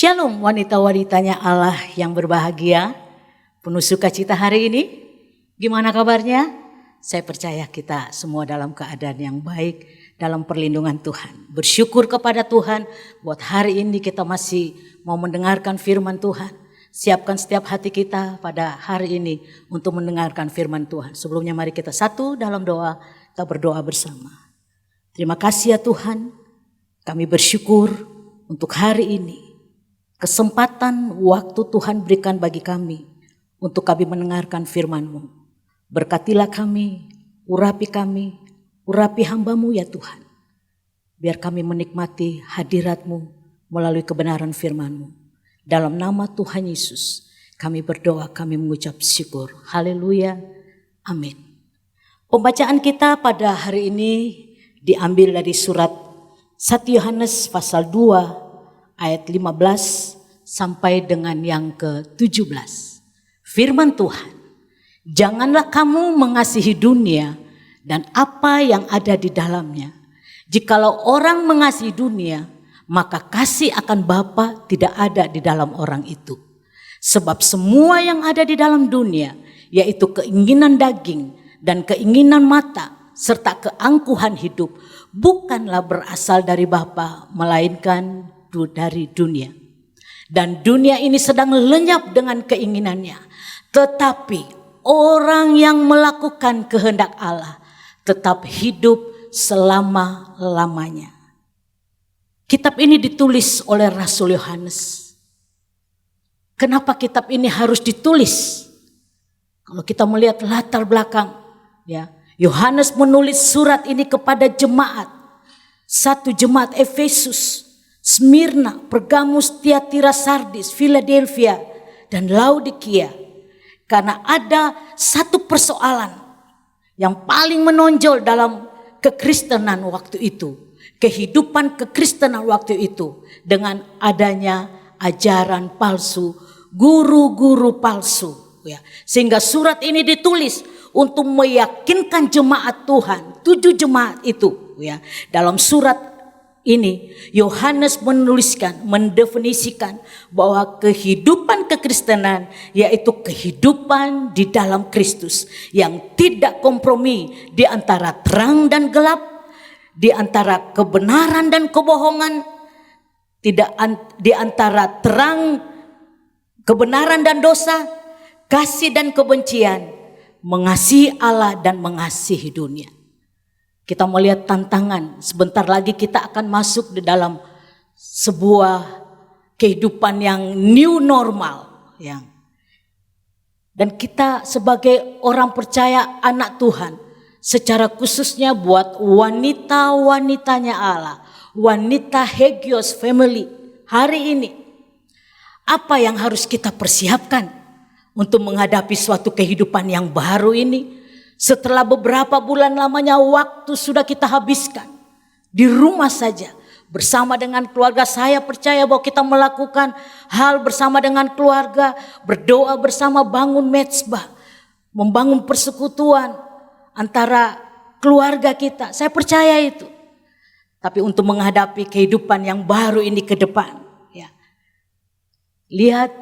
Shalom wanita-wanitanya Allah yang berbahagia, penuh sukacita hari ini. Gimana kabarnya? Saya percaya kita semua dalam keadaan yang baik, dalam perlindungan Tuhan. Bersyukur kepada Tuhan buat hari ini kita masih mau mendengarkan firman Tuhan. Siapkan setiap hati kita pada hari ini untuk mendengarkan firman Tuhan. Sebelumnya mari kita satu dalam doa, kita berdoa bersama. Terima kasih ya Tuhan, kami bersyukur untuk hari ini. Kesempatan waktu Tuhan berikan bagi kami untuk kami mendengarkan firman-Mu. Berkatilah kami, urapi hamba-Mu ya Tuhan. Biar kami menikmati hadirat-Mu melalui kebenaran firman-Mu. Dalam nama Tuhan Yesus kami berdoa, kami mengucap syukur. Haleluya, amin. Pembacaan kita pada hari ini diambil dari surat 1 Yohanes pasal 2 ayat 15 sampai dengan yang ke-17. Firman Tuhan, janganlah kamu mengasihi dunia dan apa yang ada di dalamnya. Jikalau orang mengasihi dunia, maka kasih akan Bapa tidak ada di dalam orang itu. Sebab semua yang ada di dalam dunia, yaitu keinginan daging dan keinginan mata, serta keangkuhan hidup, bukanlah berasal dari Bapa, melainkan dari dunia. Dan dunia ini sedang lenyap dengan keinginannya. Tetapi orang yang melakukan kehendak Allah tetap hidup selama-lamanya. Kitab ini ditulis oleh Rasul Yohanes. Kenapa kitab ini harus ditulis? Kalau kita melihat latar belakang, ya, Yohanes menulis surat ini kepada jemaat. Satu jemaat Efesus, Smyrna, Pergamus, Tiatira, Sardis, Philadelphia, dan Laodikia. Karena ada satu persoalan yang paling menonjol dalam kekristenan waktu itu. Kehidupan kekristenan waktu itu dengan adanya ajaran palsu, guru-guru palsu. Ya. Sehingga surat ini ditulis untuk meyakinkan jemaat Tuhan, 7 jemaat itu. Ya. Dalam surat ini Yohanes menuliskan, mendefinisikan bahwa kehidupan kekristenan yaitu kehidupan di dalam Kristus yang tidak kompromi di antara terang dan gelap, di antara kebenaran dan kebohongan, tidak di antara terang, kebenaran dan dosa, kasih dan kebencian, mengasihi Allah dan mengasihi dunia. Kita melihat tantangan, sebentar lagi kita akan masuk di dalam sebuah kehidupan yang new normal. Dan kita sebagai orang percaya anak Tuhan, secara khususnya buat wanita-wanitanya Allah, wanita Hagios Family hari ini, apa yang harus kita persiapkan untuk menghadapi suatu kehidupan yang baru ini? Setelah beberapa bulan lamanya waktu sudah kita habiskan di rumah saja bersama dengan keluarga. Saya percaya bahwa kita melakukan hal bersama dengan keluarga, berdoa bersama, bangun mezbah, membangun persekutuan antara keluarga kita. Saya percaya itu. Tapi untuk menghadapi kehidupan yang baru ini ke depan, ya, lihat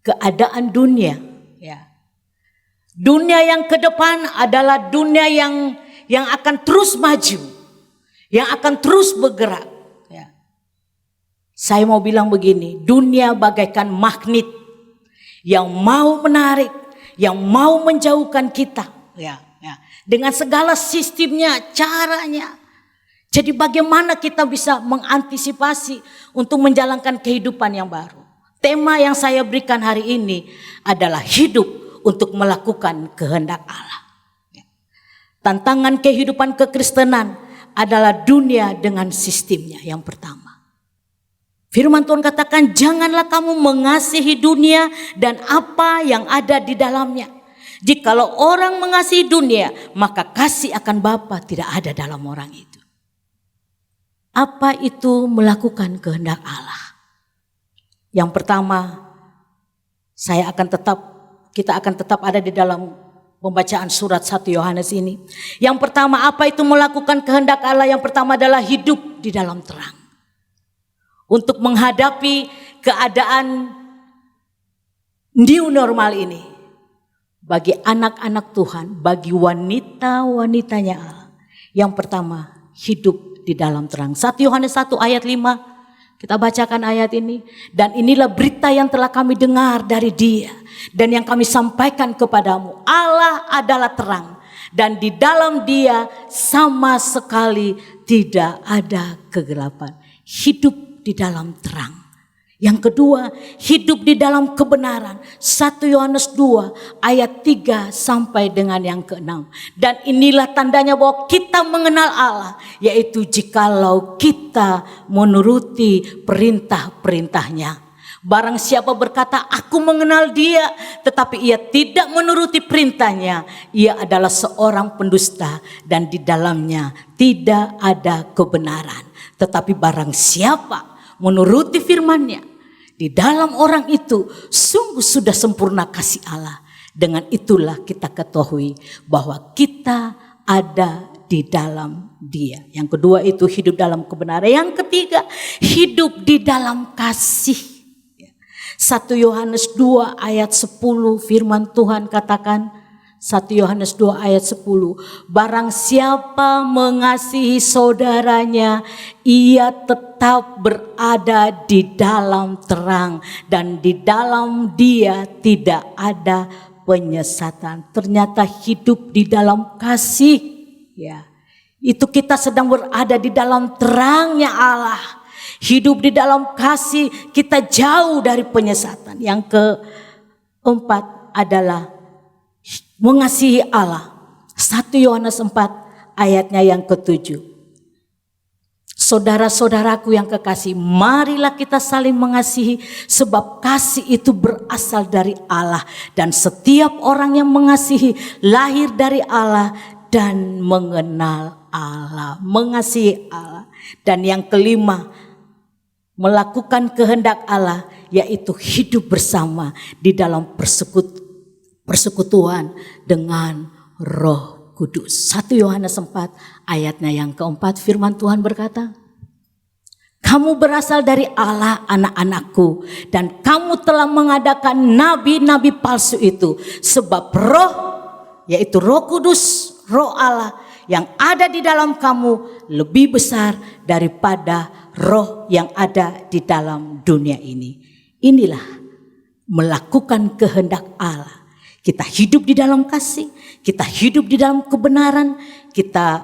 keadaan dunia, ya. Dunia yang ke depan adalah dunia yang akan terus maju, yang akan terus bergerak. Ya. Saya mau bilang begini, dunia bagaikan magnet yang mau menarik, yang mau menjauhkan kita. Ya. Dengan segala sistemnya, caranya. Jadi bagaimana kita bisa mengantisipasi untuk menjalankan kehidupan yang baru? Tema yang saya berikan hari ini adalah hidup untuk melakukan kehendak Allah. Tantangan kehidupan kekristenan adalah dunia dengan sistemnya yang pertama. Firman Tuhan katakan, janganlah kamu mengasihi dunia dan apa yang ada di dalamnya. Jikalau orang mengasihi dunia, maka kasih akan Bapa tidak ada dalam orang itu. Apa itu melakukan kehendak Allah? Yang pertama, kita akan tetap ada di dalam pembacaan surat 1 Yohanes ini. Yang pertama, apa itu melakukan kehendak Allah? Yang pertama adalah hidup di dalam terang. Untuk menghadapi keadaan new normal ini bagi anak-anak Tuhan, bagi wanita-wanitanya Allah. Yang pertama, hidup di dalam terang. 1 Yohanes 1 ayat 5. Kita bacakan ayat ini. Dan inilah berita yang telah kami dengar dari Dia dan yang kami sampaikan kepadamu. Allah adalah terang dan di dalam Dia sama sekali tidak ada kegelapan. Hidup di dalam terang. Yang kedua, hidup di dalam kebenaran. 1 Yohanes 2 ayat 3 sampai dengan yang ke-6. Dan inilah tandanya bahwa kita mengenal Allah, yaitu jikalau kita menuruti perintah-perintahnya. Barang siapa berkata, aku mengenal Dia, tetapi ia tidak menuruti perintahnya, ia adalah seorang pendusta dan di dalamnya tidak ada kebenaran. Tetapi barang siapa menuruti firman-Nya, di dalam orang itu sungguh sudah sempurna kasih Allah. Dengan itulah kita ketahui bahwa kita ada di dalam Dia. Yang kedua itu hidup dalam kebenaran. Yang ketiga, hidup di dalam kasih. 1 Yohanes 2 ayat 10 firman Tuhan katakan, 1 Yohanes 2 ayat 10, barang siapa mengasihi saudaranya, ia tetap berada di dalam terang dan di dalam Dia tidak ada penyesatan. Ternyata hidup di dalam kasih, ya, itu kita sedang berada di dalam terangnya Allah. Hidup di dalam kasih, kita jauh dari penyesatan. Yang keempat adalah mengasihi Allah. 1 Yohanes 4 ayatnya yang ke-7. Saudara-saudaraku yang kekasih, marilah kita saling mengasihi, sebab kasih itu berasal dari Allah. Dan setiap orang yang mengasihi lahir dari Allah dan mengenal Allah. Mengasihi Allah. Dan yang kelima, melakukan kehendak Allah, yaitu hidup bersama di dalam persekutuan dengan Roh Kudus. 1 Yohanes 4 ayatnya yang keempat, firman Tuhan berkata, kamu berasal dari Allah anak-anakku, dan kamu telah mengadakan nabi-nabi palsu itu, sebab roh, yaitu Roh Kudus, Roh Allah yang ada di dalam kamu lebih besar daripada roh yang ada di dalam dunia ini. Inilah melakukan kehendak Allah. Kita hidup di dalam kasih, kita hidup di dalam kebenaran, kita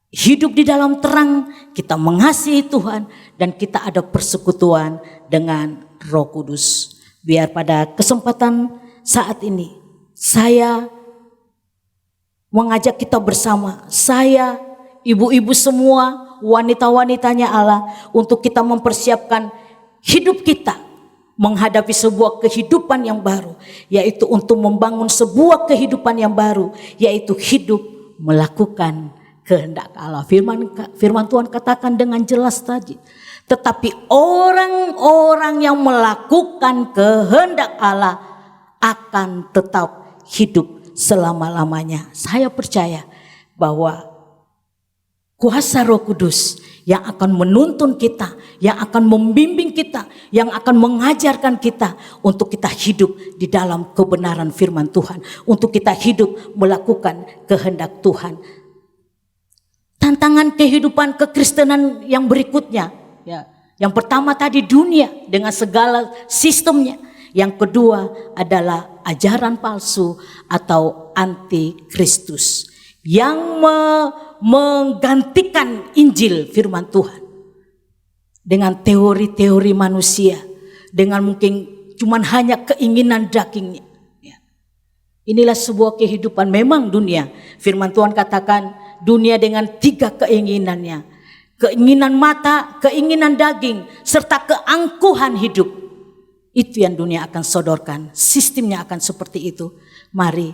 hidup di dalam terang, kita mengasihi Tuhan, dan kita ada persekutuan dengan Roh Kudus. Biar pada kesempatan saat ini saya mengajak kita bersama, saya, ibu-ibu semua, wanita-wanitanya Allah, untuk kita mempersiapkan hidup kita menghadapi sebuah kehidupan yang baru, yaitu untuk membangun sebuah kehidupan yang baru, yaitu hidup melakukan kehendak Allah. Firman Tuhan katakan dengan jelas tadi, tetapi orang-orang yang melakukan kehendak Allah akan tetap hidup selama-lamanya. Saya percaya bahwa kuasa Roh Kudus yang akan menuntun kita, yang akan membimbing kita, yang akan mengajarkan kita untuk kita hidup di dalam kebenaran firman Tuhan, untuk kita hidup melakukan kehendak Tuhan. Tantangan kehidupan kekristenan yang berikutnya, ya, yang pertama tadi dunia dengan segala sistemnya, yang kedua adalah ajaran palsu atau anti-Kristus yang menggantikan Injil firman Tuhan dengan teori-teori manusia, dengan mungkin cuman hanya keinginan dagingnya. Inilah sebuah kehidupan. Memang dunia, firman Tuhan katakan dunia dengan 3 keinginannya, keinginan mata, keinginan daging, serta keangkuhan hidup. Itu yang dunia akan sodorkan, sistemnya akan seperti itu. Mari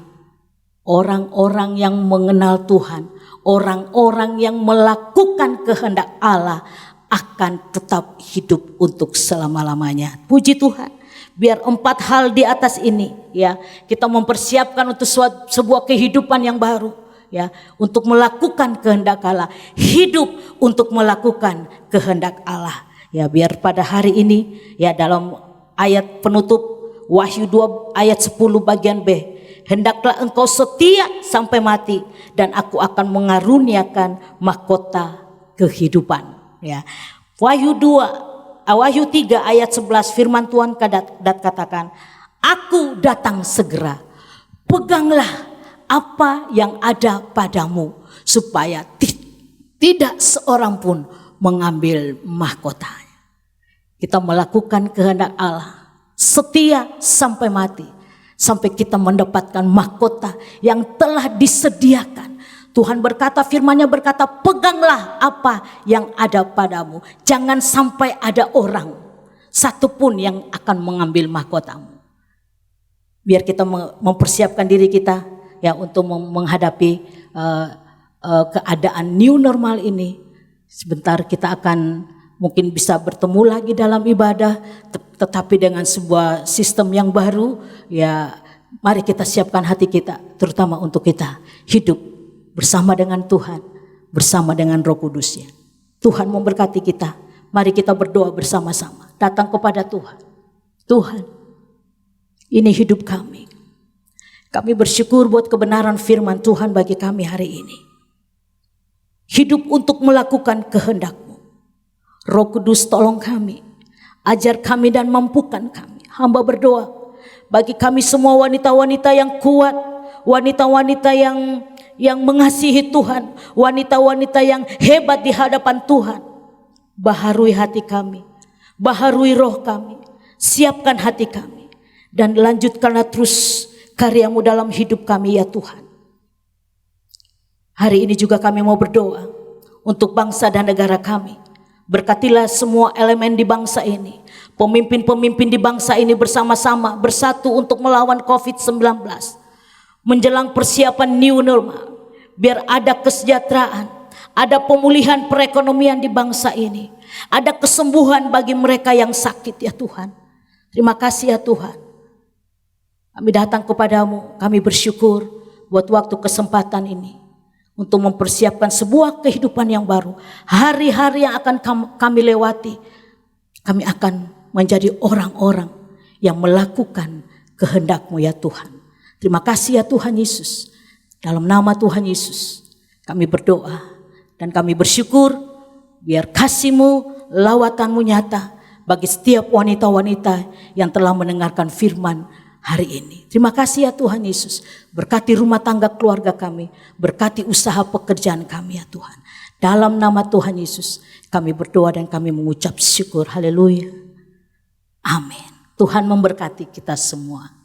orang-orang yang mengenal Tuhan, orang-orang yang melakukan kehendak Allah akan tetap hidup untuk selama-lamanya. Puji Tuhan. Biar 4 hal di atas ini, ya, kita mempersiapkan untuk sebuah kehidupan yang baru, ya, untuk melakukan kehendak Allah, hidup untuk melakukan kehendak Allah. Ya, biar pada hari ini ya dalam ayat penutup Wahyu 2 ayat 10 bagian B, hendaklah engkau setia sampai mati dan aku akan mengaruniakan mahkota kehidupan. Ya. Wahyu 3 ayat 11 firman Tuhan katakan, aku datang segera. Peganglah apa yang ada padamu supaya tidak seorang pun mengambil mahkotanya. Kita melakukan kehendak Allah, setia sampai mati, sampai kita mendapatkan mahkota yang telah disediakan. Tuhan berkata, firman-Nya berkata, peganglah apa yang ada padamu. Jangan sampai ada orang satupun yang akan mengambil mahkotamu. Biar kita mempersiapkan diri kita ya untuk menghadapi keadaan new normal ini. Sebentar kita akan mungkin bisa bertemu lagi dalam ibadah, tetapi dengan sebuah sistem yang baru. Ya, mari kita siapkan hati kita, terutama untuk kita hidup bersama dengan Tuhan, bersama dengan Roh Kudus-Nya. Tuhan memberkati kita. Mari kita berdoa bersama-sama, datang kepada Tuhan. Tuhan, ini hidup kami. Kami bersyukur buat kebenaran firman Tuhan bagi kami hari ini. Hidup untuk melakukan kehendak-Mu. Roh Kudus tolong kami, ajar kami dan mampukan kami. Hamba berdoa bagi kami semua wanita-wanita yang kuat, wanita-wanita yang mengasihi Tuhan, wanita-wanita yang hebat di hadapan Tuhan. Baharui hati kami, baharui roh kami, siapkan hati kami, dan lanjutkanlah terus karya-Mu dalam hidup kami ya Tuhan. Hari ini juga kami mau berdoa untuk bangsa dan negara kami. Berkatilah semua elemen di bangsa ini, pemimpin-pemimpin di bangsa ini bersama-sama bersatu untuk melawan COVID-19. Menjelang persiapan new normal, biar ada kesejahteraan, ada pemulihan perekonomian di bangsa ini, ada kesembuhan bagi mereka yang sakit ya Tuhan. Terima kasih ya Tuhan. Kami datang kepadamu, kami bersyukur buat waktu kesempatan ini untuk mempersiapkan sebuah kehidupan yang baru. Hari-hari yang akan kami lewati, kami akan menjadi orang-orang yang melakukan kehendak-Mu ya Tuhan. Terima kasih ya Tuhan Yesus. Dalam nama Tuhan Yesus kami berdoa dan kami bersyukur, biar kasih-Mu, lawatan-Mu nyata bagi setiap wanita-wanita yang telah mendengarkan firman hari ini. Terima kasih ya Tuhan Yesus. Berkati rumah tangga keluarga kami, berkati usaha pekerjaan kami ya Tuhan. Dalam nama Tuhan Yesus kami berdoa dan kami mengucap syukur. Haleluya. Amin. Tuhan memberkati kita semua.